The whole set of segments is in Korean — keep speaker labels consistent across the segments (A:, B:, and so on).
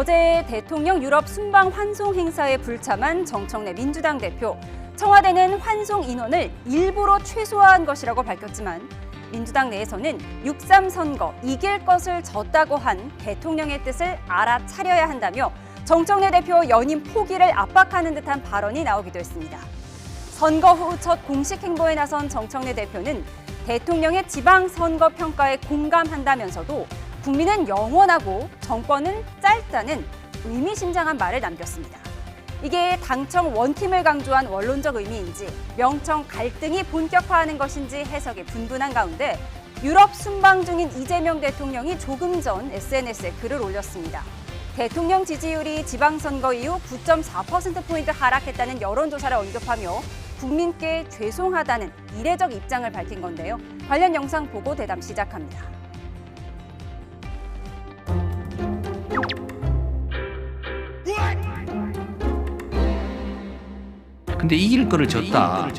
A: 어제 대통령 유럽 순방 환송 행사에 불참한 정청래 민주당 대표. 청와대는 환송 인원을 일부러 최소화한 것이라고 밝혔지만 민주당 내에서는 6.3 선거 이길 것을 졌다고 한 대통령의 뜻을 알아차려야 한다며 정청래 대표 연임 포기를 압박하는 듯한 발언이 나오기도 했습니다. 선거 후 첫 공식 행보에 나선 정청래 대표는 대통령의 지방선거 평가에 공감한다면서도 국민은 영원하고 정권은 짧다는 의미심장한 말을 남겼습니다. 이게 당청 원팀을 강조한 원론적 의미인지 명청 갈등이 본격화하는 것인지 해석이 분분한 가운데 유럽 순방 중인 이재명 대통령이 조금 전 SNS에 글을 올렸습니다. 대통령 지지율이 지방선거 이후 9.4%포인트 하락했다는 여론조사를 언급하며 국민께 죄송하다는 이례적 입장을 밝힌 건데요. 관련 영상 보고 대담 시작합니다.
B: 근데 이길 거를 졌다.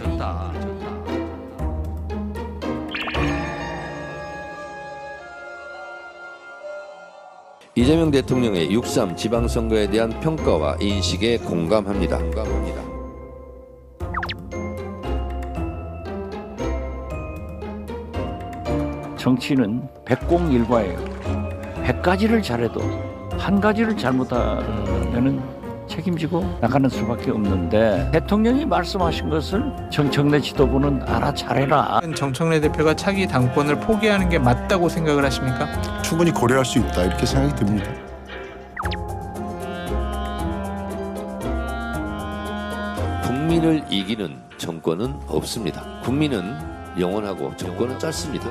C: 이재명 대통령의 6.3 지방선거에 대한 평가와 인식에 공감합니다.
D: 정치는 백공일과예요. 100가지를 잘해도 한 가지를 잘못하면은 책임지고 나가는 수밖에 없는데 대통령이 말씀하신 것을 정청래 지도부는 알아차려라.
E: 정청래 대표가 차기 당권을 포기하는 게 맞다고 생각을 하십니까?
F: 충분히 고려할 수 있다 이렇게 생각이 듭니다.
C: 국민을 이기는 정권은 없습니다. 국민은 영원하고 정권은 짧습니다.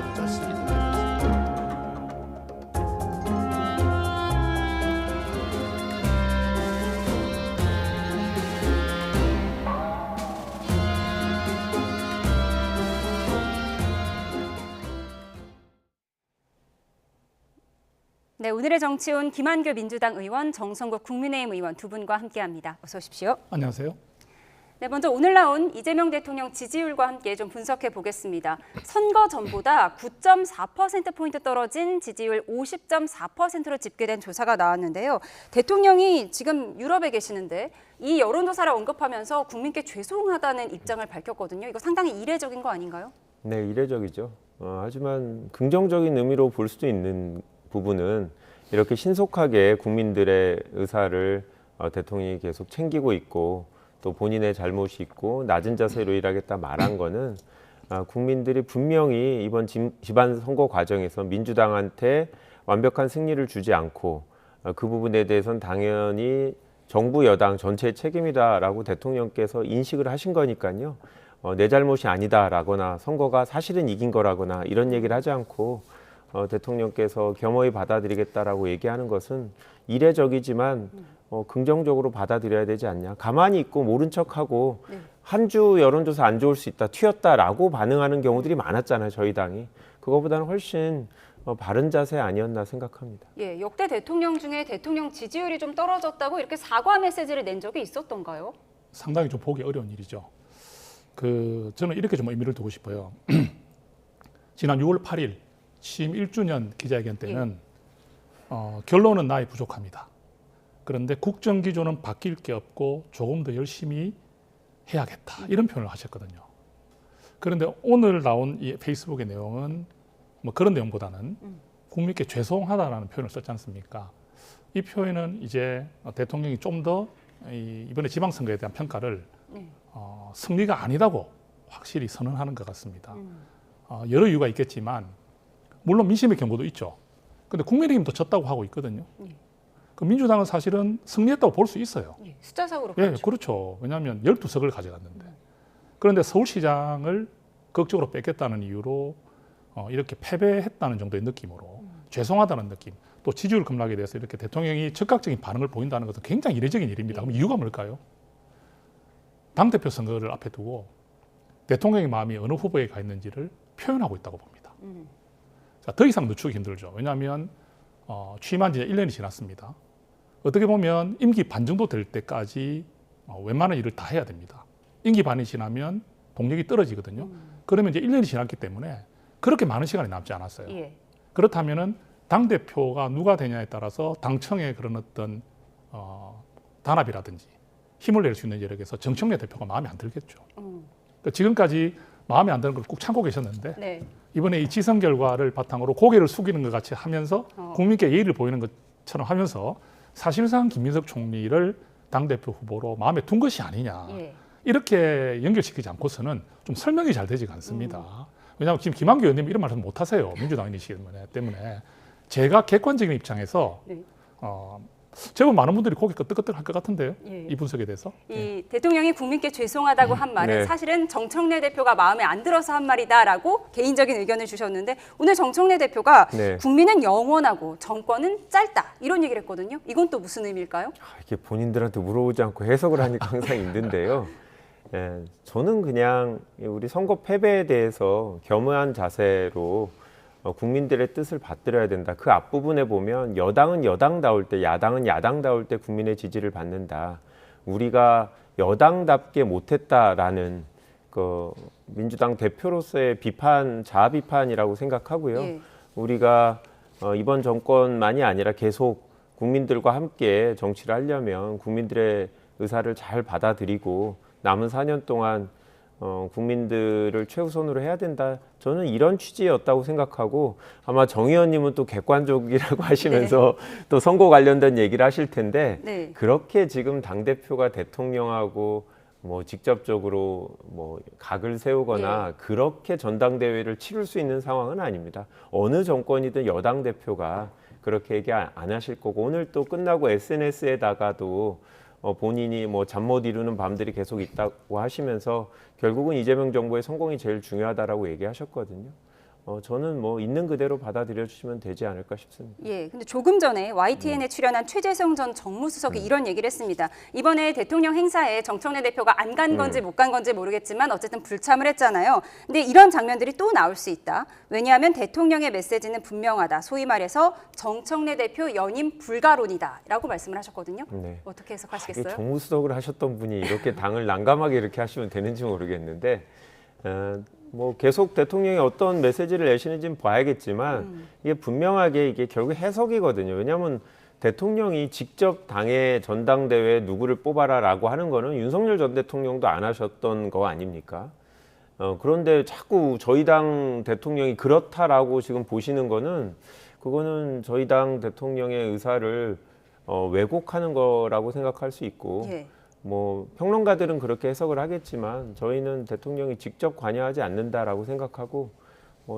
A: 네, 오늘의 정치온 김한규 민주당 의원, 정성국 국민의힘 의원 두 분과 함께합니다. 어서 오십시오.
G: 안녕하세요.
A: 네, 먼저 오늘 나온 이재명 대통령 지지율과 함께 좀 분석해 보겠습니다. 선거 전보다 9.4%포인트 떨어진 지지율 50.4%로 집계된 조사가 나왔는데요. 대통령이 지금 유럽에 계시는데 이 여론조사를 언급하면서 국민께 죄송하다는 입장을 밝혔거든요. 이거 상당히 이례적인 거 아닌가요?
H: 네, 이례적이죠. 하지만 긍정적인 의미로 볼 수도 있는 부분은 이렇게 신속하게 국민들의 의사를 대통령이 계속 챙기고 있고 또 본인의 잘못이 있고 낮은 자세로 일하겠다 말한 거는 국민들이 분명히 이번 지방선거 과정에서 민주당한테 완벽한 승리를 주지 않고 그 부분에 대해서는 당연히 정부 여당 전체의 책임이다라고 대통령께서 인식을 하신 거니까요. 내 잘못이 아니다라거나 선거가 사실은 이긴 거라거나 이런 얘기를 하지 않고 대통령께서 겸허히 받아들이겠다라고 얘기하는 것은 이례적이지만 긍정적으로 받아들여야 되지 않냐. 가만히 있고 모른 척하고 한 주 여론조사 안 좋을 수 있다, 튀었다라고 반응하는 경우들이 많았잖아요. 저희 당이. 그거보다는 훨씬 바른 자세 아니었나 생각합니다.
A: 예, 역대 대통령 중에 대통령 지지율이 좀 떨어졌다고 이렇게 사과 메시지를 낸 적이 있었던가요?
G: 상당히 좀 보기 어려운 일이죠. 저는 이렇게 좀 의미를 두고 싶어요. 지난 6월 8일 취임 1주년 기자회견 때는 결론은 나이 부족합니다. 그런데 국정 기조는 바뀔 게 없고 조금 더 열심히 해야겠다. 이런 표현을 하셨거든요. 그런데 오늘 나온 이 페이스북의 내용은 뭐 그런 내용보다는 국민께 죄송하다라는 표현을 썼지 않습니까? 이 표현은 이제 대통령이 좀 더 이번에 지방선거에 대한 평가를 승리가 아니다고 확실히 선언하는 것 같습니다. 여러 이유가 있겠지만 물론 민심의 경고도 있죠. 근데 국민의힘도 졌다고 하고 있거든요. 그 민주당은 사실은 승리했다고 볼 수 있어요.
A: 숫자상으로
G: 예, 그렇죠. 왜냐하면 12석을 가져갔는데. 그런데 서울시장을 극적으로 뺏겼다는 이유로 이렇게 패배했다는 정도의 느낌으로 죄송하다는 느낌, 또 지지율 급락에 대해서 이렇게 대통령이 즉각적인 반응을 보인다는 것은 굉장히 이례적인 일입니다. 그럼 이유가 뭘까요? 당대표 선거를 앞에 두고 대통령의 마음이 어느 후보에 가 있는지를 표현하고 있다고 봅니다. 자, 더 이상 늦추기 힘들죠. 왜냐하면 취임한 지 1년이 지났습니다. 어떻게 보면 임기 반 정도 될 때까지 웬만한 일을 다 해야 됩니다. 임기 반이 지나면 동력이 떨어지거든요. 그러면 이제 1년이 지났기 때문에 그렇게 많은 시간이 남지 않았어요. 그렇다면은 당대표가 누가 되냐에 따라서 당청의 그런 어떤 단합이라든지 힘을 낼 수 있는 여력에서 정청래 대표가 마음에 안 들겠죠. 그러니까 지금까지 마음에 안 드는 걸 꾹 참고 계셨는데
A: 네.
G: 이번에 이 지선 결과를 바탕으로 고개를 숙이는 것 같이 하면서 국민께 예의를 보이는 것처럼 하면서 사실상 김민석 총리를 당대표 후보로 마음에 둔 것이 아니냐.
A: 예.
G: 이렇게 연결시키지 않고서는 좀 설명이 잘 되지가 않습니다. 왜냐하면 지금 김한규 의원님 이런 말씀 못 하세요. 민주당인이시기 때문에 제가 객관적인 입장에서
A: 네.
G: 제법 많은 분들이 고개 끄덕끄덕 할 것 같은데요.
A: 예.
G: 이 분석에 대해서.
A: 이 대통령이 국민께 죄송하다고 한 말은
H: 네.
A: 사실은 정청래 대표가 마음에 안 들어서 한 말이다라고 개인적인 의견을 주셨는데 오늘 정청래 대표가
H: 네.
A: 국민은 영원하고 정권은 짧다 이런 얘기를 했거든요. 이건 또 무슨 의미일까요?
H: 이게 본인들한테 물어보지 않고 해석을 하니까 항상 힘든데요. 예, 저는 그냥 우리 선거 패배에 대해서 겸허한 자세로 국민들의 뜻을 받들어야 된다. 그 앞부분에 보면 여당은 여당다울 때, 야당은 야당다울 때 국민의 지지를 받는다. 우리가 여당답게 못했다라는 그 민주당 대표로서의 비판, 자아 비판이라고 생각하고요.
A: 예.
H: 우리가 이번 정권만이 아니라 계속 국민들과 함께 정치를 하려면 국민들의 의사를 잘 받아들이고 남은 4년 동안 국민들을 최우선으로 해야 된다. 저는 이런 취지였다고 생각하고 아마 정 의원님은 또 객관적이라고 하시면서 또 선거 관련된 얘기를 하실 텐데
A: 네.
H: 그렇게 지금 당대표가 대통령하고 뭐 직접적으로 뭐 각을 세우거나 그렇게 전당대회를 치를 수 있는 상황은 아닙니다. 어느 정권이든 여당 대표가 그렇게 얘기 안 하실 거고 오늘 또 끝나고 SNS에다가도 본인이 뭐 잠 못 이루는 밤들이 계속 있다고 하시면서 결국은 이재명 정부의 성공이 제일 중요하다라고 얘기하셨거든요. 저는 뭐 있는 그대로 받아들여 주시면 되지 않을까 싶습니다.
A: 예, 근데 조금 전에 YTN에 출연한 최재성 전 정무수석이 이런 얘기를 했습니다. 이번에 대통령 행사에 정청래 대표가 안 간 건지 못 간 건지 모르겠지만 어쨌든 불참을 했잖아요. 근데 이런 장면들이 또 나올 수 있다. 왜냐하면 대통령의 메시지는 분명하다. 소위 말해서 정청래 대표 연임 불가론이다라고 말씀을 하셨거든요.
H: 네.
A: 어떻게
H: 이게
A: 해석하시겠어요?
H: 정무수석을 하셨던 분이 이렇게 당을 난감하게 이렇게 하시면 되는지 모르겠는데 뭐 계속 대통령이 어떤 메시지를 내시는지는 봐야겠지만 이게 분명하게 이게 결국 해석이거든요. 왜냐하면 대통령이 직접 당의 전당대회에 누구를 뽑아라라고 하는 거는 윤석열 전 대통령도 안 하셨던 거 아닙니까? 그런데 자꾸 저희 당 대통령이 그렇다라고 지금 보시는 거는 그거는 저희 당 대통령의 의사를 왜곡하는 거라고 생각할 수 있고
A: 예.
H: 뭐 평론가들은 그렇게 해석을 하겠지만 저희는 대통령이 직접 관여하지 않는다라고 생각하고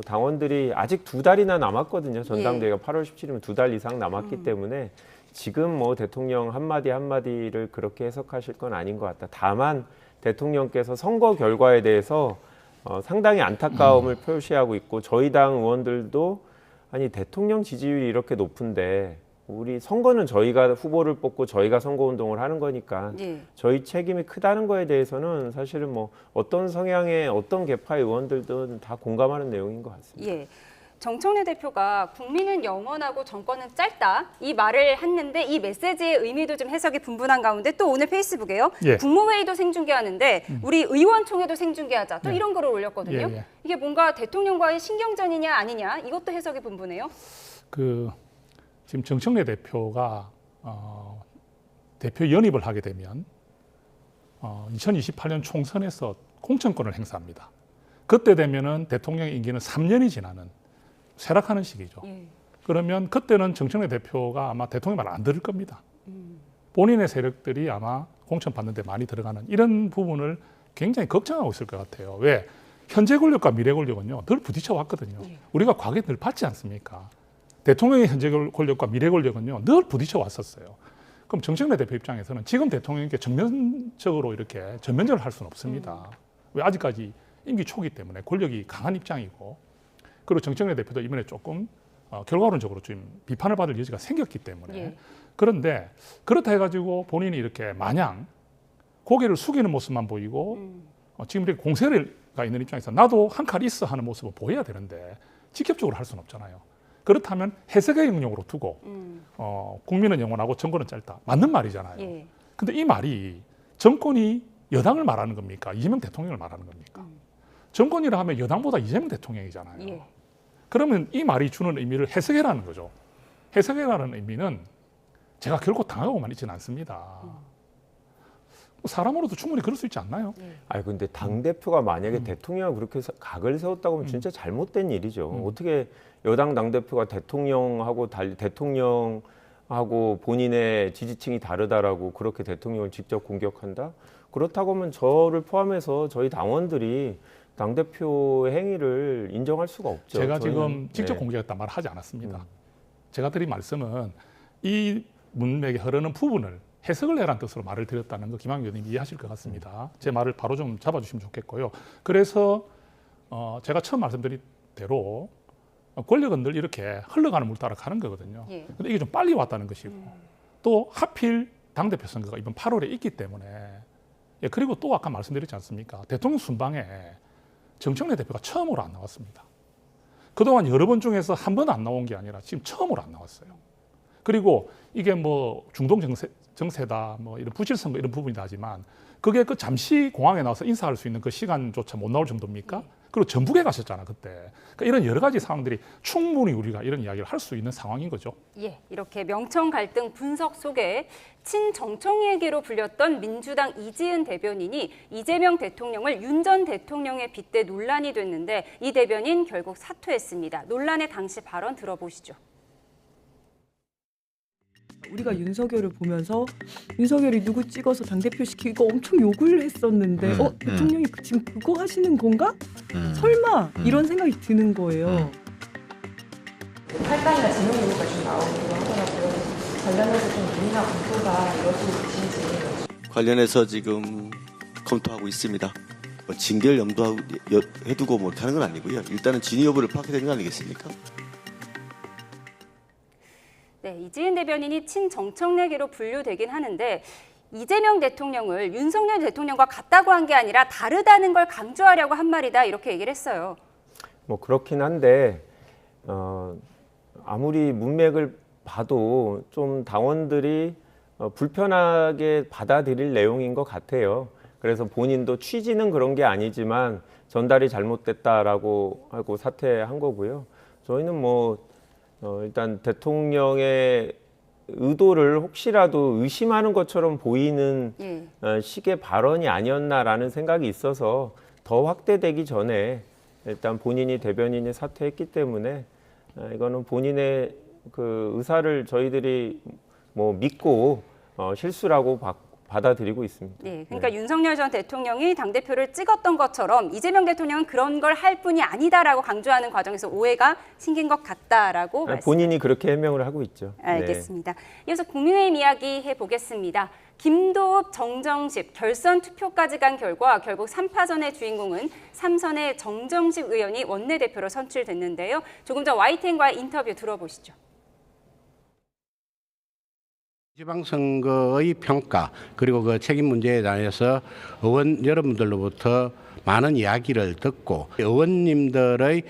H: 당원들이 아직 2달이나 남았거든요. 전당대회가 8월 17일이면 2달 이상 남았기 때문에 지금 뭐 대통령 한마디 한마디를 그렇게 해석하실 건 아닌 것 같다. 다만 대통령께서 선거 결과에 대해서 상당히 안타까움을 표시하고 있고 저희 당 의원들도 아니 대통령 지지율이 이렇게 높은데 우리 선거는 저희가 후보를 뽑고 저희가 선거운동을 하는 거니까
A: 예.
H: 저희 책임이 크다는 거에 대해서는 사실은 뭐 어떤 성향의 어떤 계파의 의원들도 다 공감하는 내용인 것 같습니다.
A: 예. 정청래 대표가 국민은 영원하고 정권은 짧다 이 말을 했는데 이 메시지의 의미도 좀 해석이 분분한 가운데 또 오늘 페이스북에요.
G: 예.
A: 국무회의도 생중계하는데 우리 의원총회도 생중계하자 또 이런 글을 올렸거든요.
G: 예, 예.
A: 이게 뭔가 대통령과의 신경전이냐 아니냐 이것도 해석이 분분해요.
G: 지금 정청래 대표가 대표 연입을 하게 되면 2028년 총선에서 공천권을 행사합니다. 그때 되면은 대통령 임기는 3년이 지나는 쇠락하는 시기죠.
A: 예.
G: 그러면 그때는 정청래 대표가 아마 대통령 말 안 들을 겁니다. 본인의 세력들이 아마 공천 받는 데 많이 들어가는 이런 부분을 굉장히 걱정하고 있을 것 같아요. 왜? 현재 권력과 미래 권력은요 늘 부딪혀 왔거든요. 우리가 과거에 늘 봤지 않습니까? 대통령의 현재 권력과 미래 권력은요 늘 부딪혀 왔었어요. 그럼 정청래 대표 입장에서는 지금 대통령에게 전면적으로 이렇게 전면전을 할 수는 없습니다. 왜? 아직까지 임기 초기 때문에 권력이 강한 입장이고 그리고 정청래 대표도 이번에 조금 결과론적으로 좀 비판을 받을 여지가 생겼기 때문에
A: 예.
G: 그런데 그렇다 해가지고 본인이 이렇게 마냥 고개를 숙이는 모습만 보이고 지금 이렇게 공세가 있는 입장에서 나도 한 칼 있어 하는 모습을 보여야 되는데 직접적으로 할 수는 없잖아요. 그렇다면 해석의 영역으로 두고 국민은 영원하고 정권은 짧다. 맞는 말이잖아요.
A: 예.
G: 근데 이 말이 정권이 여당을 말하는 겁니까? 이재명 대통령을 말하는 겁니까? 정권이라 하면 여당보다 이재명 대통령이잖아요.
A: 예.
G: 그러면 이 말이 주는 의미를 해석해라는 거죠. 해석해라는 의미는 제가 결코 당하고만 있지는 않습니다. 사람으로도 충분히 그럴 수 있지 않나요?
H: 아니 근데 당 대표가 만약에 대통령을 그렇게 각을 세웠다고 하면 진짜 잘못된 일이죠. 어떻게 여당 당 대표가 대통령하고 대통령하고 본인의 지지층이 다르다라고 그렇게 대통령을 직접 공격한다? 그렇다고 하면 저를 포함해서 저희 당원들이 당 대표의 행위를 인정할 수가 없죠.
G: 제가 지금
H: 저희는,
G: 직접
H: 네.
G: 공격했단 말을 하지 않았습니다. 제가 드린 말씀은 이 문맥에 흐르는 부분을 해석을 해라는 뜻으로 말을 드렸다는 거 김한규 의원님이 이해하실 것 같습니다. 제 말을 바로 좀 잡아주시면 좋겠고요. 그래서 제가 처음 말씀드린 대로 권력은 늘 이렇게 흘러가는 물 따라 가는 거거든요.
A: 예.
G: 근데 이게 좀 빨리 왔다는 것이고 또 하필 당대표 선거가 이번 8월에 있기 때문에 예, 그리고 또 아까 말씀드렸지 않습니까? 대통령 순방에 정청래 대표가 처음으로 안 나왔습니다. 그동안 여러 번 중에서 한 번 안 나온 게 아니라 지금 처음으로 안 나왔어요. 그리고 이게 뭐 중동 정세다, 뭐 이런 부실 선거 이런 부분이다 하지만 그게 그 잠시 공항에 나와서 인사할 수 있는 그 시간조차 못 나올 정도입니까? 그리고 전북에 가셨잖아 그때. 그러니까 이런 여러 가지 상황들이 충분히 우리가 이런 이야기를 할 수 있는 상황인 거죠.
A: 예, 이렇게 명청 갈등 분석 속에 친정청회계로 불렸던 민주당 이지은 대변인이 이재명 대통령을 윤 전 대통령에 빗대 논란이 됐는데 이 대변인 결국 사퇴했습니다. 논란의 당시 발언 들어보시죠.
I: 우리가 윤석열을 보면서 윤석열이 누구 찍어서 당대표 시키고 엄청 욕을 했었는데 대통령이 지금 그거 하시는 건가? 설마 이런 생각이 드는 거예요.
J: 탈당이나 진영 요구가 좀 나오기도 하더라고요. 관련해서 좀 논의나 검토가 이루어지고 계신지.
K: 관련해서 지금 검토하고 있습니다. 징계를 염두해두고 뭐 하는 건 아니고요. 일단은 진위 여부를 파악해야 되는 거 아니겠습니까?
A: 네, 이지은 대변인이 친정청래계로 분류되긴 하는데 이재명 대통령을 윤석열 대통령과 같다고 한 게 아니라 다르다는 걸 강조하려고 한 말이다 이렇게 얘기를 했어요.
H: 뭐 그렇긴 한데 아무리 문맥을 봐도 좀 당원들이 불편하게 받아들일 내용인 것 같아요. 그래서 본인도 취지는 그런 게 아니지만 전달이 잘못됐다라고 하고 사퇴한 거고요. 저희는 뭐 일단 대통령의 의도를 혹시라도 의심하는 것처럼 보이는 식의 발언이 아니었나라는 생각이 있어서 더 확대되기 전에 일단 본인이 대변인이 사퇴했기 때문에 이거는 본인의 그 의사를 저희들이 뭐 믿고 실수라고 받아들이고 있습니다.
A: 네, 그러니까 윤석열 전 대통령이 당대표를 찍었던 것처럼 이재명 대통령은 그런 걸 할 뿐이 아니다라고 강조하는 과정에서 오해가 생긴 것 같다라고
H: 본인이 그렇게 해명을 하고 있죠.
A: 알겠습니다. 이어서 국민의힘 이야기 해보겠습니다. 김도읍, 정정식 결선 투표까지 간 결과 결국 3파전의 주인공은 삼선의 정정식 의원이 원내대표로 선출됐는데요. 조금 전 YTN과의 인터뷰 들어보시죠.
L: 지방선거의 평가 그리고 그 책임 문제에 대해서 의원 여러분들로부터 많은 이야기를 듣고 의원님들의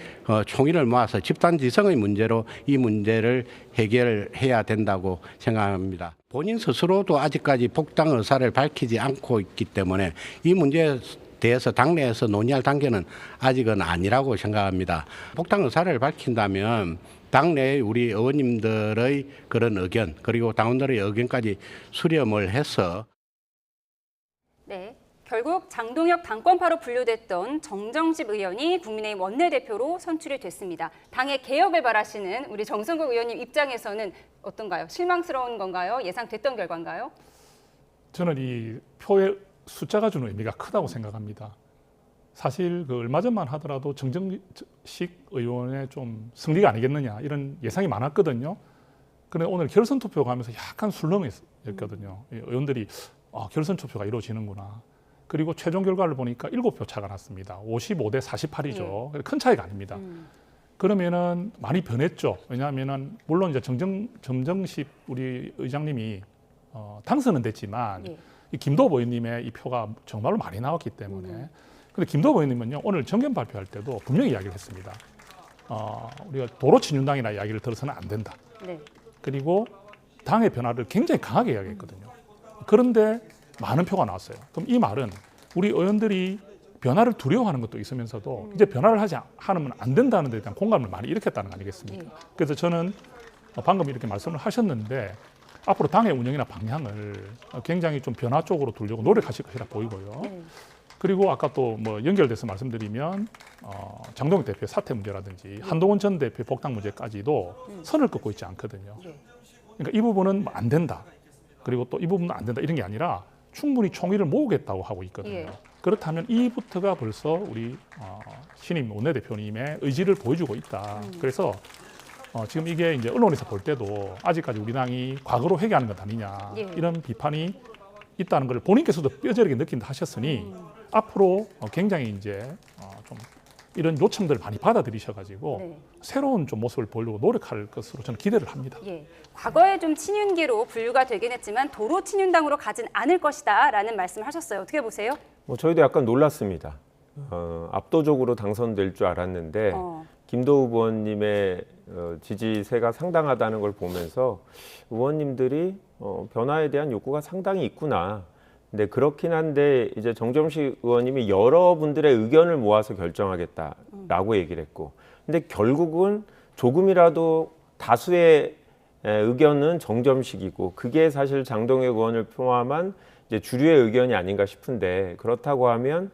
L: 총의를 모아서 집단지성의 문제로 이 문제를 해결해야 된다고 생각합니다. 본인 스스로도 아직까지 복당 의사를 밝히지 않고 있기 때문에 이 문제에 대해서 당내에서 논의할 단계는 아직은 아니라고 생각합니다. 복당 의사를 밝힌다면 당내의 우리 의원님들의 그런 의견 그리고 당원들의 의견까지 수렴을 해서
A: 네, 결국 장동혁 당권파로 분류됐던 정정식 의원이 국민의힘 원내대표로 선출이 됐습니다. 당의 개혁을 바라시는 우리 정성국 의원님 입장에서는 어떤가요? 실망스러운 건가요? 예상됐던 결과인가요?
G: 저는 이 표의 숫자가 주는 의미가 크다고 생각합니다. 사실 그 얼마 전만 하더라도 정정식 의원의 좀 승리가 아니겠느냐 이런 예상이 많았거든요. 그런데 오늘 결선 투표 가면서 약간 술렁했거든요. 의원들이 결선 투표가 이루어지는구나. 그리고 최종 결과를 보니까 7표 차가 났습니다. 55대 48이죠. 큰 차이가 아닙니다. 그러면은 많이 변했죠. 왜냐하면은 물론 이제 정정식 우리 의장님이 당선은 됐지만 이 김도읍 의원님의 이 표가 정말로 많이 나왔기 때문에. 근데 김도읍 의원님은요 오늘 정견 발표할 때도 분명히 이야기를 했습니다. 우리가 도로 친윤당이나 이야기를 들어서는 안 된다.
A: 네.
G: 그리고 당의 변화를 굉장히 강하게 이야기했거든요. 그런데 많은 표가 나왔어요. 그럼 이 말은 우리 의원들이 변화를 두려워하는 것도 있으면서도 이제 변화를 하면 안 된다는 데 대한 공감을 많이 일으켰다는 거 아니겠습니까? 그래서 저는 방금 이렇게 말씀을 하셨는데 앞으로 당의 운영이나 방향을 굉장히 좀 변화 쪽으로 두려고 노력하실 것이라 보이고요. 그리고 아까 또 뭐 연결돼서 말씀드리면 장동혁 대표의 사퇴 문제라든지 한동훈 전 대표의 복당 문제까지도 선을 긋고 있지 않거든요. 그러니까 이 부분은 뭐안 된다. 그리고 또 이 부분은 안 된다 이런 게 아니라 충분히 총의를 모으겠다고 하고 있거든요. 그렇다면 이부터가 벌써 우리 신임 원내대표님의 의지를 보여주고 있다. 그래서 지금 이게 이제 언론에서 볼 때도 아직까지 우리 당이 과거로 회귀하는 것 아니냐 이런 비판이 있다는 걸 본인께서도 뼈저리게 느낀다 하셨으니 앞으로 굉장히 이제 좀 이런 요청들을 많이 받아들이셔가지고 새로운 좀 모습을 보려고 노력할 것으로 저는 기대를 합니다.
A: 과거에 좀 친윤계로 분류가 되긴 했지만 도로 친윤당으로 가진 않을 것이다라는 말씀을 하셨어요. 어떻게 보세요?
H: 뭐 저희도 약간 놀랐습니다. 압도적으로 당선될 줄 알았는데 김도우 의원님의 지지세가 상당하다는 걸 보면서 의원님들이 변화에 대한 욕구가 상당히 있구나. 근데 그렇긴 한데 이제 정점식 의원님이 여러분들의 의견을 모아서 결정하겠다라고 얘기를 했고, 근데 결국은 조금이라도 다수의 의견은 정점식이고 그게 사실 장동혁 의원을 포함한 이제 주류의 의견이 아닌가 싶은데, 그렇다고 하면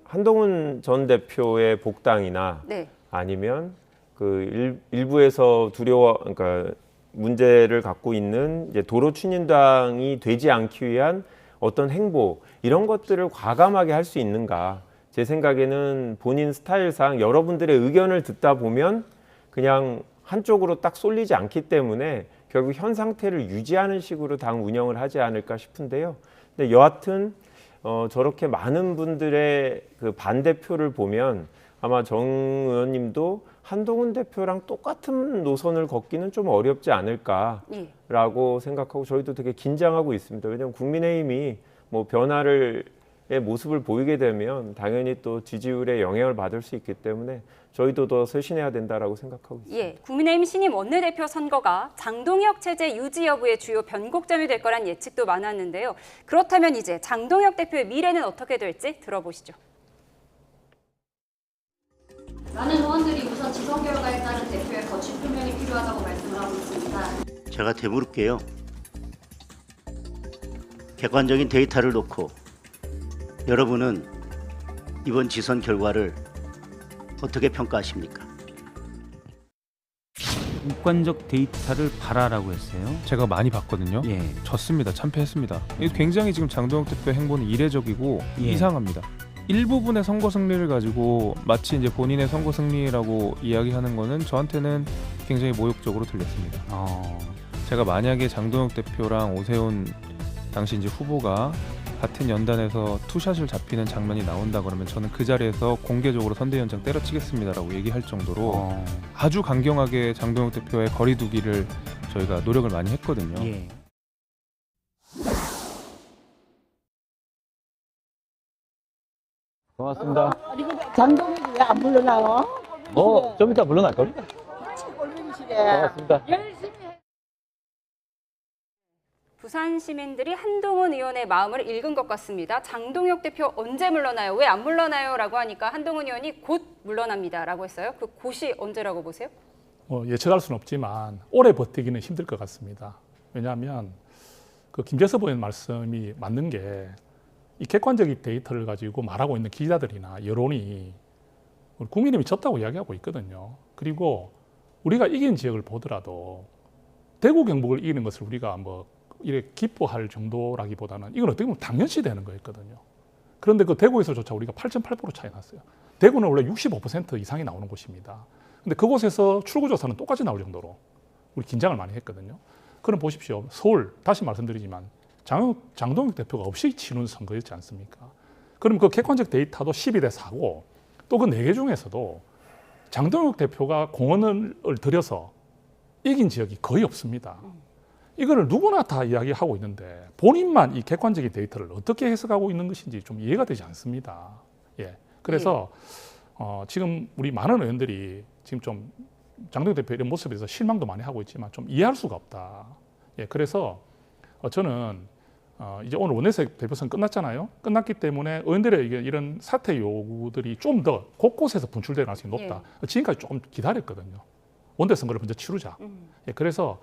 H: 한동훈 전 대표의 복당이나 아니면 그 일부에서 그러니까 문제를 갖고 있는 이제 도로 친윤당이 되지 않기 위한 어떤 행보, 이런 것들을 과감하게 할 수 있는가? 제 생각에는 본인 스타일상 여러분들의 의견을 듣다 보면 그냥 한쪽으로 딱 쏠리지 않기 때문에 결국 현 상태를 유지하는 식으로 당 운영을 하지 않을까 싶은데요. 근데 여하튼 저렇게 많은 분들의 그 반대표를 보면 아마 정 의원님도 한동훈 대표랑 똑같은 노선을 걷기는 좀 어렵지 않을까라고 생각하고 저희도 되게 긴장하고 있습니다. 왜냐하면 국민의힘이 뭐 변화의 모습을 보이게 되면 당연히 또 지지율에 영향을 받을 수 있기 때문에 저희도 더 쇄신해야 된다라고 생각하고 있습니다.
A: 국민의힘 신임 원내대표 선거가 장동혁 체제 유지 여부의 주요 변곡점이 될 거란 예측도 많았는데요. 그렇다면 이제 장동혁 대표의 미래는 어떻게 될지 들어보시죠.
M: 많은 의원들이 우선 지선 결과에 따른 대표의 거취 표명이 필요하다고 말씀을 하고 있습니다.
N: 제가 되물을게요. 객관적인 데이터를 놓고 여러분은 이번 지선 결과를 어떻게 평가하십니까?
O: 객관적 데이터를 봐라라고 했어요.
P: 제가 많이 봤거든요. 졌습니다. 참패했습니다. 굉장히 지금 장동혁 대표 행보는 이례적이고 이상합니다. 일부분의 선거 승리를 가지고 마치 이제 본인의 선거 승리라고 이야기하는 거는 저한테는 굉장히 모욕적으로 들렸습니다. 제가 만약에 장동혁 대표랑 오세훈 당시 이제 후보가 같은 연단에서 투샷을 잡히는 장면이 나온다 그러면 저는 그 자리에서 공개적으로 선대위원장 때려치겠습니다라고 얘기할 정도로 아주 강경하게 장동혁 대표의 거리두기를 저희가 노력을 많이 했거든요.
Q: 고맙습니다.
R: 장동혁이 왜 안 물러나요?
Q: 좀 이따 물러날 겁니다. 고맙습니다.
A: 부산 시민들이 한동훈 의원의 마음을 읽은 것 같습니다. 장동혁 대표 언제 물러나요? 왜 안 물러나요? 라고 하니까 한동훈 의원이 곧 물러납니다. 라고 했어요. 그 곧이 언제라고 보세요?
G: 예측할 수는 없지만 오래 버티기는 힘들 것 같습니다. 왜냐하면 그 김재섭 의원 말씀이 맞는 게 이 객관적인 데이터를 가지고 말하고 있는 기자들이나 여론이 국민의힘이 졌다고 이야기하고 있거든요. 그리고 우리가 이긴 지역을 보더라도 대구 경북을 이기는 것을 우리가 뭐 이렇게 기뻐할 정도라기보다는 이건 어떻게 보면 당연시 되는 거였거든요. 그런데 그 대구에서조차 우리가 8.8% 차이 났어요. 대구는 원래 65% 이상이 나오는 곳입니다. 근데 그곳에서 출구조사는 똑같이 나올 정도로 우리 긴장을 많이 했거든요. 그럼 보십시오. 서울, 다시 말씀드리지만 장동혁 대표가 없이 치는 선거였지 않습니까? 그럼 그 객관적 데이터도 12대 4고 또 그 4개 중에서도 장동혁 대표가 공헌을 들여서 이긴 지역이 거의 없습니다. 이거를 누구나 다 이야기하고 있는데 본인만 이 객관적인 데이터를 어떻게 해석하고 있는 것인지 좀 이해가 되지 않습니다. 그래서 지금 우리 많은 의원들이 지금 좀 장동혁 대표 이런 모습에 대해서 실망도 많이 하고 있지만 좀 이해할 수가 없다. 그래서 저는 이제 오늘 원내대표 대표선 끝났잖아요. 끝났기 때문에 의원들의 이런 사퇴 요구들이 좀 더 곳곳에서 분출될 가능성이 높다. 지금까지 조금 기다렸거든요. 원내 선거를 먼저 치르자. 그래서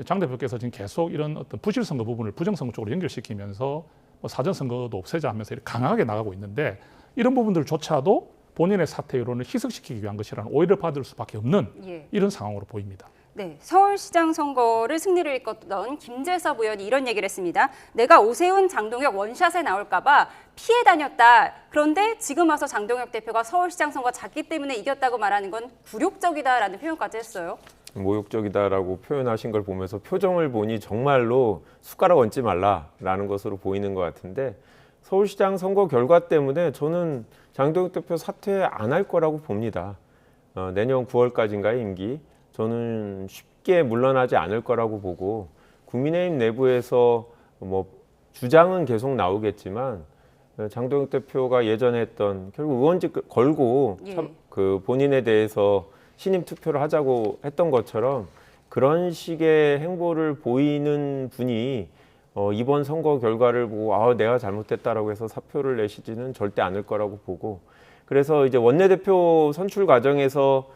G: 장 대표께서 지금 계속 이런 어떤 부실선거 부분을 부정선거 쪽으로 연결시키면서 뭐 사전선거도 없애자 하면서 이렇게 강하게 나가고 있는데 이런 부분들조차도 본인의 사퇴 여론을 희석시키기 위한 것이라는 오해를 받을 수밖에 없는 이런 상황으로 보입니다.
A: 네, 서울시장 선거를 승리를 이끌었던 김재섭 의원이 이런 얘기를 했습니다. 내가 오세훈, 장동혁 원샷에 나올까 봐 피해 다녔다. 그런데 지금 와서 장동혁 대표가 서울시장 선거 졌기 때문에 이겼다고 말하는 건 굴욕적이다라는 표현까지 했어요.
H: 모욕적이다라고 표현하신 걸 보면서 표정을 보니 정말로 숟가락 얹지 말라라는 것으로 보이는 것 같은데 서울시장 선거 결과 때문에 저는 장동혁 대표 사퇴 안 할 거라고 봅니다. 내년 9월까지인가의 임기. 저는 쉽게 물러나지 않을 거라고 보고 국민의힘 내부에서 뭐 주장은 계속 나오겠지만 장동혁 대표가 예전에 했던 결국 의원직 걸고 그 본인에 대해서 신임 투표를 하자고 했던 것처럼 그런 식의 행보를 보이는 분이 이번 선거 결과를 보고 내가 잘못됐다라고 해서 사표를 내시지는 절대 않을 거라고 보고 그래서 이제 원내대표 선출 과정에서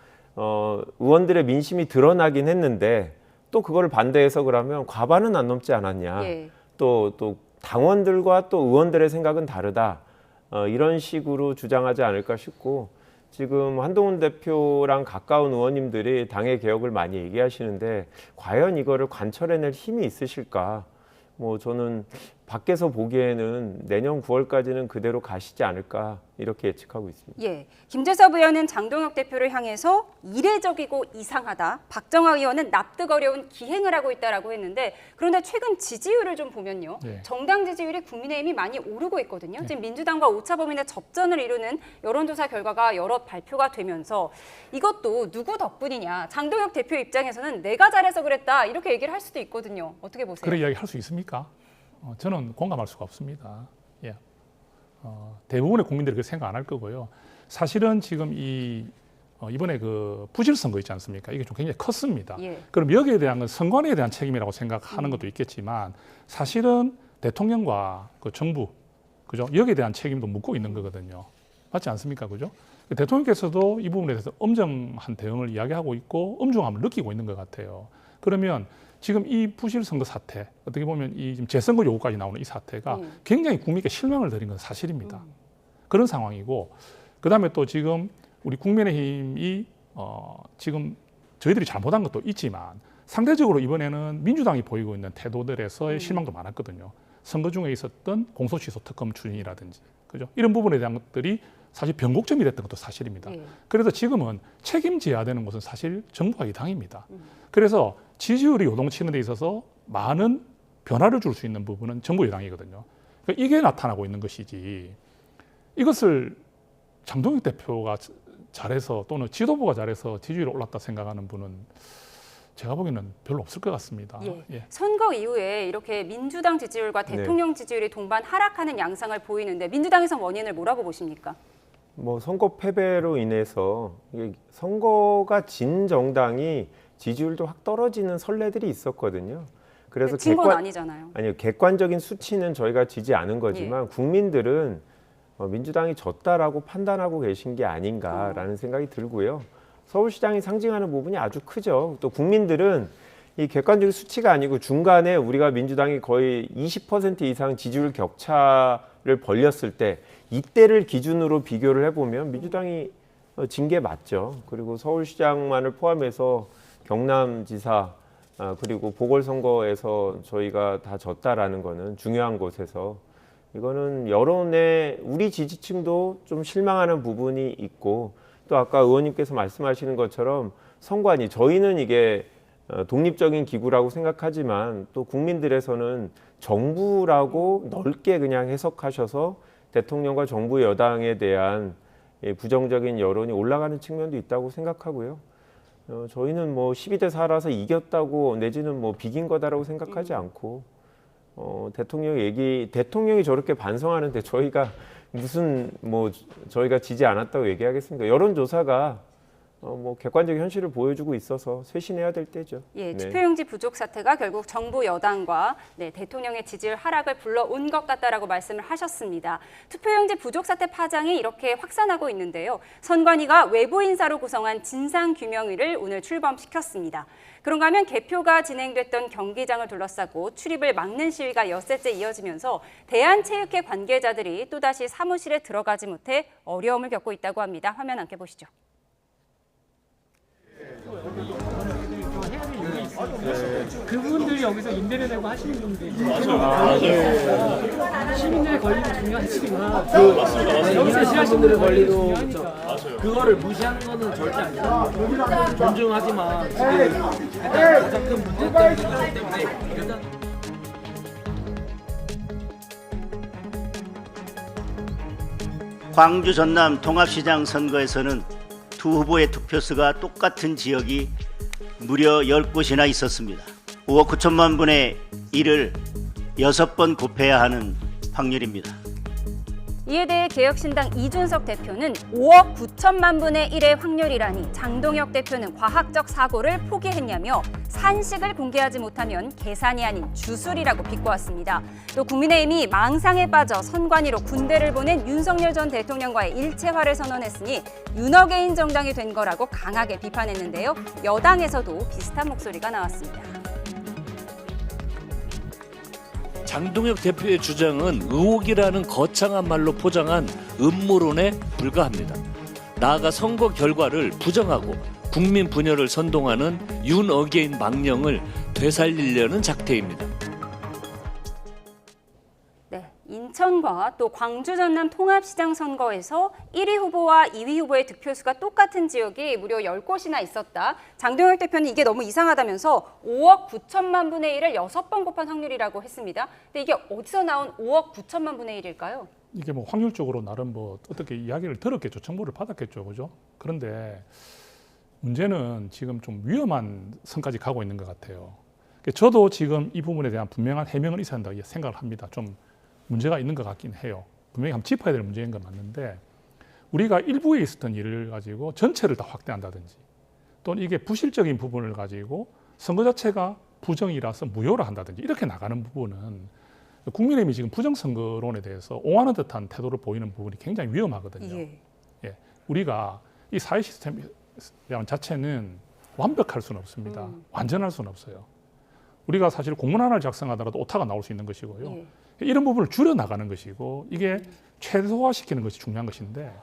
H: 의원들의 민심이 드러나긴 했는데 또 그걸 반대해서 그러면 과반은 안 넘지 않았냐. 또 당원들과 또 의원들의 생각은 다르다. 이런 식으로 주장하지 않을까 싶고 지금 한동훈 대표랑 가까운 의원님들이 당의 개혁을 많이 얘기하시는데 과연 이거를 관철해낼 힘이 있으실까? 뭐 저는 밖에서 보기에는 내년 9월까지는 그대로 가시지 않을까 이렇게 예측하고 있습니다.
A: 예, 김재섭 의원은 장동혁 대표를 향해서 이례적이고 이상하다. 박정화 의원은 납득 어려운 기행을 하고 있다라고 했는데 그런데 최근 지지율을 좀 보면요. 정당 지지율이 국민의힘이 많이 오르고 있거든요. 지금 민주당과 오차 범위내 접전을 이루는 여론조사 결과가 여러 발표가 되면서 이것도 누구 덕분이냐. 장동혁 대표 입장에서는 내가 잘해서 그랬다. 이렇게 얘기를 할 수도 있거든요. 어떻게 보세요?
G: 그런 이야기 할 수 있습니까? 저는 공감할 수가 없습니다. 대부분의 국민들이 그렇게 생각 안 할 거고요. 사실은 지금 이번에 그 부실선거 있지 않습니까? 이게 좀 굉장히 컸습니다. 그럼 여기에 대한 건 선관위에 대한 책임이라고 생각하는 것도 있겠지만 사실은 대통령과 그 정부, 그죠? 여기에 대한 책임도 묻고 있는 거거든요. 맞지 않습니까? 그죠? 대통령께서도 이 부분에 대해서 엄정한 대응을 이야기하고 있고 엄중함을 느끼고 있는 것 같아요. 그러면 지금 이 부실선거 사태, 어떻게 보면 이 지금 재선거 요구까지 나오는 이 사태가 굉장히 국민께 실망을 드린 건 사실입니다. 그런 상황이고, 그 다음에 또 지금 우리 국민의힘이 지금 저희들이 잘못한 것도 있지만 상대적으로 이번에는 민주당이 보이고 있는 태도들에서의 실망도 많았거든요. 선거 중에 있었던 공소취소 특검 추진이라든지, 그죠? 이런 부분에 대한 것들이 사실 변곡점이 됐던 것도 사실입니다. 그래서 지금은 책임져야 되는 것은 사실 정부와 이 당입니다. 그래서 지지율이 요동치는 데 있어서 많은 변화를 줄 수 있는 부분은 정부 여당이거든요. 그러니까 이게 나타나고 있는 것이지 이것을 장동혁 대표가 잘해서 또는 지도부가 잘해서 지지율이 올랐다 생각하는 분은 제가 보기에는 별로 없을 것 같습니다.
A: 선거 이후에 이렇게 민주당 지지율과 대통령 지지율이 동반 하락하는 양상을 보이는데 민주당에서 원인을 뭐라고 보십니까?
H: 뭐 선거 패배로 인해서 선거가 진 정당이 지지율도 확 떨어지는 선례들이 있었거든요. 그래서
A: 진 건 아니잖아요.
H: 아니요, 객관적인 수치는 저희가 지지 않은 거지만 국민들은 민주당이 졌다라고 판단하고 계신 게 아닌가라는 생각이 들고요. 서울시장이 상징하는 부분이 아주 크죠. 또 국민들은 이 객관적인 수치가 아니고 중간에 우리가 민주당이 거의 20% 이상 지지율 격차를 벌렸을 때 이때를 기준으로 비교를 해보면 민주당이 진 게 맞죠. 그리고 서울시장만을 포함해서 경남지사 그리고 보궐선거에서 저희가 다 졌다라는 거는 중요한 곳에서 이거는 여론에 우리 지지층도 좀 실망하는 부분이 있고 또 아까 의원님께서 말씀하시는 것처럼 선관위 저희는 이게 독립적인 기구라고 생각하지만 또 국민들에서는 정부라고 넓게 그냥 해석하셔서 대통령과 정부 여당에 대한 부정적인 여론이 올라가는 측면도 있다고 생각하고요. 저희는 뭐 12대 4라서 이겼다고 내지는 뭐 비긴 거다라고 생각하지 않고 대통령이 저렇게 반성하는데 저희가 무슨 뭐 저희가 지지 않았다고 얘기하겠습니까? 여론조사가 뭐 객관적인 현실을 보여주고 있어서 쇄신해야 될 때죠.
A: 예,
H: 네.
A: 투표용지 부족 사태가 결국 정부 여당과 대통령의 지지율 하락을 불러온 것 같다라고 말씀을 하셨습니다. 투표용지 부족 사태 파장이 이렇게 확산하고 있는데요. 선관위가 외부 인사로 구성한 진상규명위를 오늘 출범시켰습니다. 그런가 하면 개표가 진행됐던 경기장을 둘러싸고 출입을 막는 시위가 엿새째 이어지면서 대한체육회 관계자들이 또다시 사무실에 들어가지 못해 어려움을 겪고 있다고 합니다. 화면 함께 보시죠.
S: 그분들이 여기서 임대료 내고 하시는 분들이
Q: 맞아요.
S: 시민들의 권리도 중요하지만
Q: 맞습니다.
S: 여기서
Q: 시민분들의 권리도
S: 중요하니까.
Q: 그거를 무시하는 거는 절대 아니에요. 존중하지만 지금 일단 가장 큰 문제점이 있기 때문에 일단
N: 광주 전남 통합시장 선거에서는 두 후보의 득표수가 똑같은 지역이 무려 10곳이나 있었습니다. 5억 9천만 분의 1을 6번 곱해야 하는 확률입니다.
A: 이에 대해 개혁신당 이준석 대표는 5억 9천만 분의 1의 확률이라니 장동혁 대표는 과학적 사고를 포기했냐며 산식을 공개하지 못하면 계산이 아닌 주술이라고 비꼬았습니다. 또 국민의힘이 망상에 빠져 선관위로 군대를 보낸 윤석열 전 대통령과의 일체화를 선언했으니 윤어게인 정당이 된 거라고 강하게 비판했는데요. 여당에서도 비슷한 목소리가 나왔습니다.
T: 장동혁 대표의 주장은 의혹이라는 거창한 말로 포장한 음모론에 불과합니다. 나아가 선거 결과를 부정하고 국민 분열을 선동하는 윤어게인 망령을 되살리려는 작태입니다.
A: 인천과 또 광주 전남 통합시장 선거에서 1위 후보와 2위 후보의 득표수가 똑같은 지역이 무려 10곳이나 있었다. 장동혁 대표는 이게 너무 이상하다면서 5억 9천만 분의 1을 6번 곱한 확률이라고 했습니다. 근데 이게 어디서 나온 5억 9천만 분의 1일까요?
G: 이게 뭐 확률적으로 나름 뭐 어떻게 이야기를 들었겠죠. 정보를 받았겠죠. 그죠? 그런데 문제는 지금 좀 위험한 선까지 가고 있는 것 같아요. 저도 지금 이 부분에 대한 분명한 해명은 있어야 한다고 생각을 합니다. 좀 문제가 있는 것 같긴 해요. 분명히 한번 짚어야 될 문제인 건 맞는데 우리가 일부에 있었던 일을 가지고 전체를 다 확대한다든지 또는 이게 부실적인 부분을 가지고 선거 자체가 부정이라서 무효로 한다든지 이렇게 나가는 부분은 국민의힘이 지금 부정선거론에 대해서 옹호하는 듯한 태도를 보이는 부분이 굉장히 위험하거든요. 예. 우리가 이 사회 시스템 자체는 완벽할 수는 없습니다. 완전할 수는 없어요. 우리가 사실 공문 하나를 작성하더라도 오타가 나올 수 있는 것이고요. 이런 부분을 줄여나가는 것이고 이게 최소화시키는 것이 중요한 것인데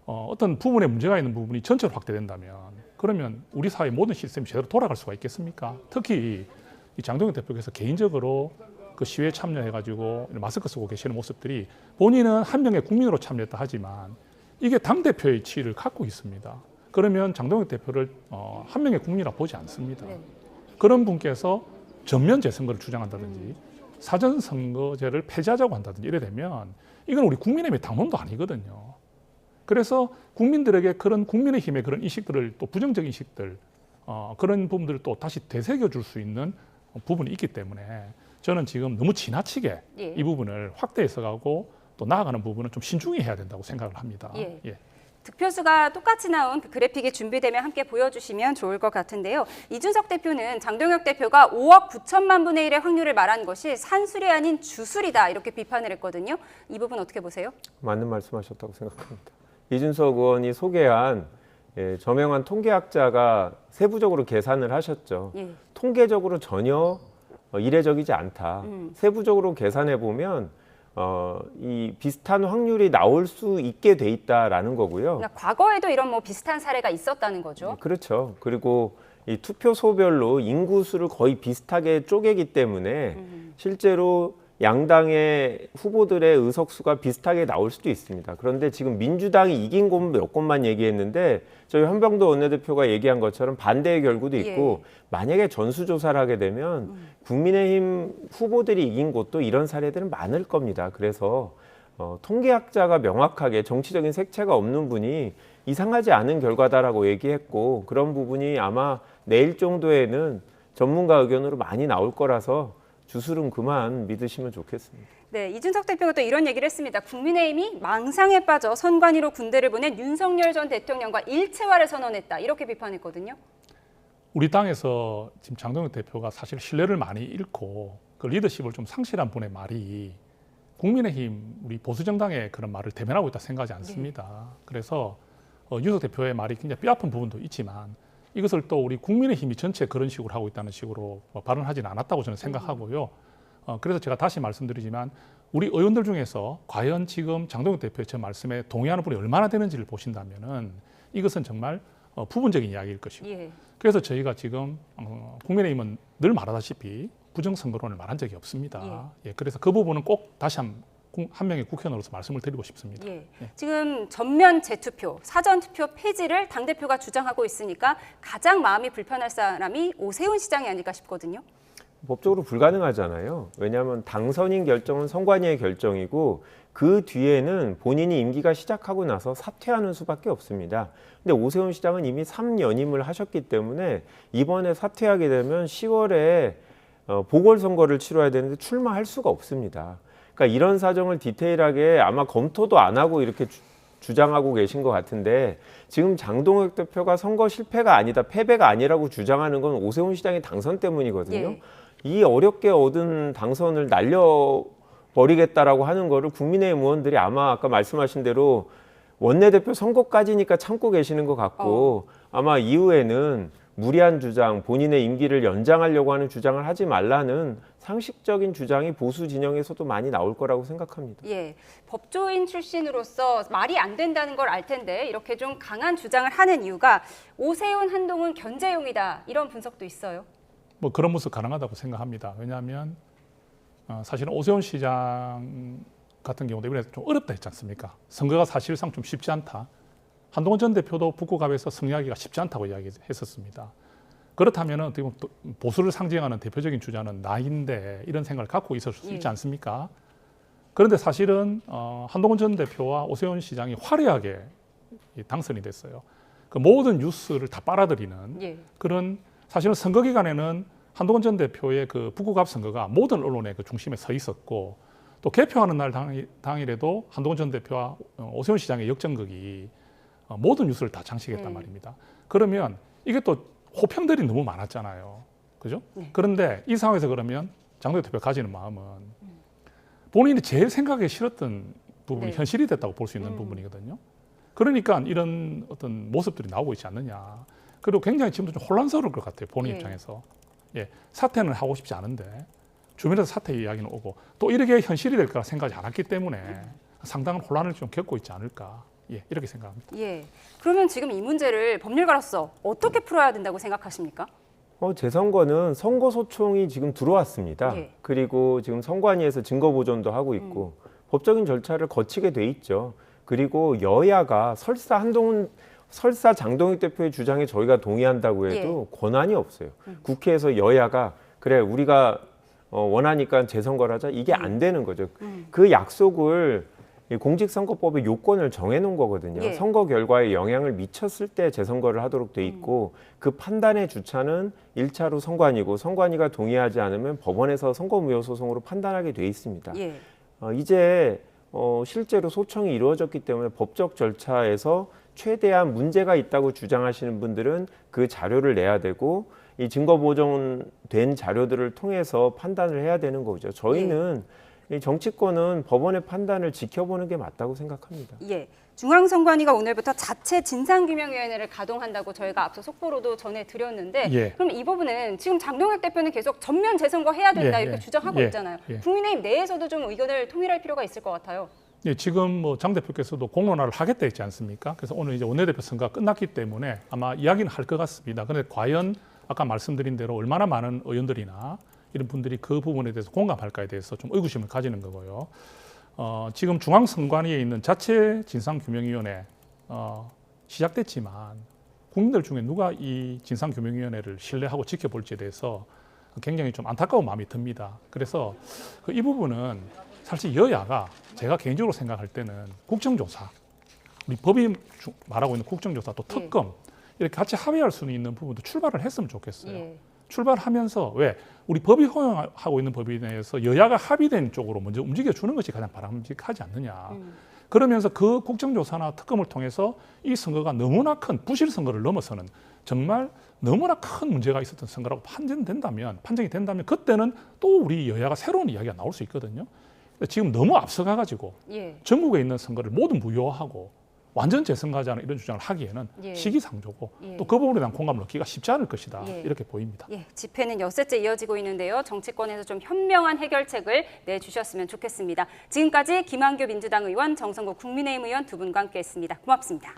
G: 어떤 부분에 문제가 있는 부분이 전체로 확대된다면 그러면 우리 사회 모든 시스템이 제대로 돌아갈 수가 있겠습니까? 특히 이 장동혁 대표께서 개인적으로 그 시위에 참여해가지고 마스크 쓰고 계시는 모습들이 본인은 한 명의 국민으로 참여했다 하지만 이게 당대표의 지위를 갖고 있습니다. 그러면 장동혁 대표를 한 명의 국민이라고 보지 않습니다. 그런 분께서 전면 재선거를 주장한다든지 사전선거제를 폐지하자고 한다든지 이래 되면 이건 우리 국민의힘의 당론도 아니거든요. 그래서 국민들에게 그런 국민의힘의 그런 인식들을 또 부정적인 인식들 그런 부분들을 또 다시 되새겨 줄 수 있는 부분이 있기 때문에 저는 지금 너무 지나치게 이 부분을 확대해서 가고 또 나아가는 부분은 좀 신중히 해야 된다고 생각을 합니다. 예.
A: 득표수가 똑같이 나온 그 그래픽이 준비되면 함께 보여주시면 좋을 것 같은데요. 이준석 대표는 장동혁 대표가 5억 9천만 분의 1의 확률을 말한 것이 산술이 아닌 주술이다 이렇게 비판을 했거든요. 이 부분 어떻게 보세요?
H: 맞는 말씀하셨다고 생각합니다. 이준석 의원이 소개한 저명한 통계학자가 세부적으로 계산을 하셨죠. 통계적으로 전혀 이례적이지 않다. 세부적으로 계산해 보면 이 비슷한 확률이 나올 수 있게 돼 있다라는 거고요.
A: 그러니까 과거에도 이런 뭐 비슷한 사례가 있었다는 거죠.
H: 그렇죠. 그리고 이 투표소별로 인구수를 거의 비슷하게 쪼개기 때문에 실제로 양당의 후보들의 의석수가 비슷하게 나올 수도 있습니다. 그런데 지금 민주당이 이긴 곳 몇 곳만 얘기했는데 저희 한병도 원내대표가 얘기한 것처럼 반대의 결과도 있고 만약에 전수조사를 하게 되면 국민의힘 후보들이 이긴 곳도 이런 사례들은 많을 겁니다. 그래서 통계학자가 명확하게 정치적인 색채가 없는 분이 이상하지 않은 결과다라고 얘기했고 그런 부분이 아마 내일 정도에는 전문가 의견으로 많이 나올 거라서 주술은 그만 믿으시면 좋겠습니다.
A: 네, 이준석 대표가 또 이런 얘기를 했습니다. 국민의힘이 망상에 빠져 선관위로 군대를 보낸 윤석열 전 대통령과 일체화를 선언했다. 이렇게 비판했거든요.
G: 우리 당에서 지금 장동혁 대표가 사실 신뢰를 많이 잃고 그 리더십을 좀 상실한 분의 말이 국민의힘 우리 보수정당의 그런 말을 대변하고 있다 생각하지 않습니다. 그래서 윤석 대표의 말이 굉장히 뼈아픈 부분도 있지만 이것을 또 우리 국민의힘이 전체 그런 식으로 하고 있다는 식으로 발언하지는 않았다고 저는 생각하고요. 그래서 제가 다시 말씀드리지만 우리 의원들 중에서 과연 지금 장동혁 대표의 저 말씀에 동의하는 분이 얼마나 되는지를 보신다면은 이것은 정말 부분적인 이야기일 것이고 그래서 저희가 지금 국민의힘은 늘 말하다시피 부정선거론을 말한 적이 없습니다. 그래서 그 부분은 꼭 다시 한 명의 국회의원으로서 말씀을 드리고 싶습니다.
A: 지금 전면 재투표, 사전투표 폐지를 당대표가 주장하고 있으니까 가장 마음이 불편할 사람이 오세훈 시장이 아닐까 싶거든요.
H: 법적으로 불가능하잖아요. 왜냐하면 당선인 결정은 선관위의 결정이고 그 뒤에는 본인이 임기가 시작하고 나서 사퇴하는 수밖에 없습니다. 근데 오세훈 시장은 이미 3연임을 하셨기 때문에 이번에 사퇴하게 되면 10월에 보궐선거를 치러야 되는데 출마할 수가 없습니다. 그러니까 이런 사정을 디테일하게 아마 검토도 안 하고 이렇게 주장하고 계신 것 같은데 지금 장동혁 대표가 선거 실패가 아니다, 패배가 아니라고 주장하는 건 오세훈 시장의 당선 때문이거든요. 이 어렵게 얻은 당선을 날려버리겠다라고 하는 거를 국민의힘 의원들이 아마 아까 말씀하신 대로 원내대표 선거까지니까 참고 계시는 것 같고 아마 이후에는 무리한 주장, 본인의 임기를 연장하려고 하는 주장을 하지 말라는 상식적인 주장이 보수 진영에서도 많이 나올 거라고 생각합니다.
A: 법조인 출신으로서 말이 안 된다는 걸 알 텐데 이렇게 좀 강한 주장을 하는 이유가 오세훈, 한동훈 견제용이다 이런 분석도 있어요.
G: 뭐 그런 모습 가능하다고 생각합니다. 왜냐하면 사실은 오세훈 시장 같은 경우도 이번에 좀 어렵다 했지 않습니까? 선거가 사실상 좀 쉽지 않다. 한동훈 전 대표도 북구갑에서 승리하기가 쉽지 않다고 이야기했었습니다. 그렇다면 어떻게 보면 보수를 상징하는 대표적인 주자는 나인데 이런 생각을 갖고 있을 수 있지 않습니까? 그런데 사실은 한동훈 전 대표와 오세훈 시장이 화려하게 당선이 됐어요. 그 모든 뉴스를 다 빨아들이는 그런 사실은 선거 기간에는 한동훈 전 대표의 그 북구갑 선거가 모든 언론의 그 중심에 서 있었고 또 개표하는 날 당일에도 한동훈 전 대표와 오세훈 시장의 역전극이 모든 뉴스를 다 장식했단 말입니다. 그러면 이게 또 호평들이 너무 많았잖아요. 그죠? 그런데 이 상황에서 그러면 장동혁 대표가 가지는 마음은 본인이 제일 생각하기 싫었던 부분이 현실이 됐다고 볼 수 있는 부분이거든요. 그러니까 이런 어떤 모습들이 나오고 있지 않느냐. 그리고 굉장히 지금도 좀 혼란스러울 것 같아요. 본인 입장에서. 사퇴는 하고 싶지 않은데 주변에서 사퇴 이야기는 오고 또 이렇게 현실이 될 거라 생각하지 않았기 때문에 상당한 혼란을 좀 겪고 있지 않을까. 이렇게 생각합니다.
A: 그러면 지금 이 문제를 법률가로서 어떻게 풀어야 된다고 생각하십니까?
H: 재선거는 선거소총이 지금 들어왔습니다. 그리고 지금 선관위에서 증거 보존도 하고 있고 법적인 절차를 거치게 돼 있죠. 그리고 여야가 설사 장동혁 대표의 주장에 저희가 동의한다고 해도 권한이 없어요. 국회에서 여야가 그래 우리가 원하니까 재선거를 하자 이게 안 되는 거죠. 그 약속을 공직선거법의 요건을 정해놓은 거거든요. 선거 결과에 영향을 미쳤을 때 재선거를 하도록 돼 있고 그 판단의 주차는 1차로 선관위고 선관위가 동의하지 않으면 법원에서 선거무효소송으로 판단하게 돼 있습니다. 이제 실제로 소청이 이루어졌기 때문에 법적 절차에서 최대한 문제가 있다고 주장하시는 분들은 그 자료를 내야 되고 이 증거 보존된 자료들을 통해서 판단을 해야 되는 거죠. 저희는 이 정치권은 법원의 판단을 지켜보는 게 맞다고 생각합니다.
A: 중앙선관위가 오늘부터 자체 진상규명위원회를 가동한다고 저희가 앞서 속보로도 전해드렸는데 그럼 이 부분은 지금 장동혁 대표는 계속 전면 재선거 해야 된다 이렇게 주장하고 있잖아요. 국민의힘 내에서도 좀 의견을 통일할 필요가 있을 것 같아요.
G: 지금 뭐 장 대표께서도 공론화를 하겠다 했지 않습니까? 그래서 오늘 이제 원내대표 선거가 끝났기 때문에 아마 이야기는 할 것 같습니다. 그런데 과연 아까 말씀드린 대로 얼마나 많은 의원들이나 이런 분들이 그 부분에 대해서 공감할까에 대해서 좀 의구심을 가지는 거고요. 지금 중앙선관위에 있는 자체 진상규명위원회 시작됐지만 국민들 중에 누가 이 진상규명위원회를 신뢰하고 지켜볼지에 대해서 굉장히 좀 안타까운 마음이 듭니다. 그래서 이 부분은 사실 여야가 제가 개인적으로 생각할 때는 국정조사, 우리 법이 말하고 있는 국정조사 또 특검 이렇게 같이 합의할 수 있는 부분도 출발을 했으면 좋겠어요. 출발하면서 왜 우리 법이 허용하고 있는 법에 대해서 여야가 합의된 쪽으로 먼저 움직여주는 것이 가장 바람직하지 않느냐. 그러면서 그 국정조사나 특검을 통해서 이 선거가 너무나 큰 부실 선거를 넘어서는 정말 너무나 큰 문제가 있었던 선거라고 판정이 된다면 그때는 또 우리 여야가 새로운 이야기가 나올 수 있거든요. 지금 너무 앞서가가지고 전국에 있는 선거를 모두 무효화하고 완전 재선거하자는 이런 주장을 하기에는 시기상조고 또 그 부분에 대한 공감을 얻기가 쉽지 않을 것이다. 이렇게 보입니다.
A: 집회는 엿새째 이어지고 있는데요. 정치권에서 좀 현명한 해결책을 내주셨으면 좋겠습니다. 지금까지 김한규 민주당 의원, 정성국 국민의힘 의원 두 분과 함께했습니다. 고맙습니다.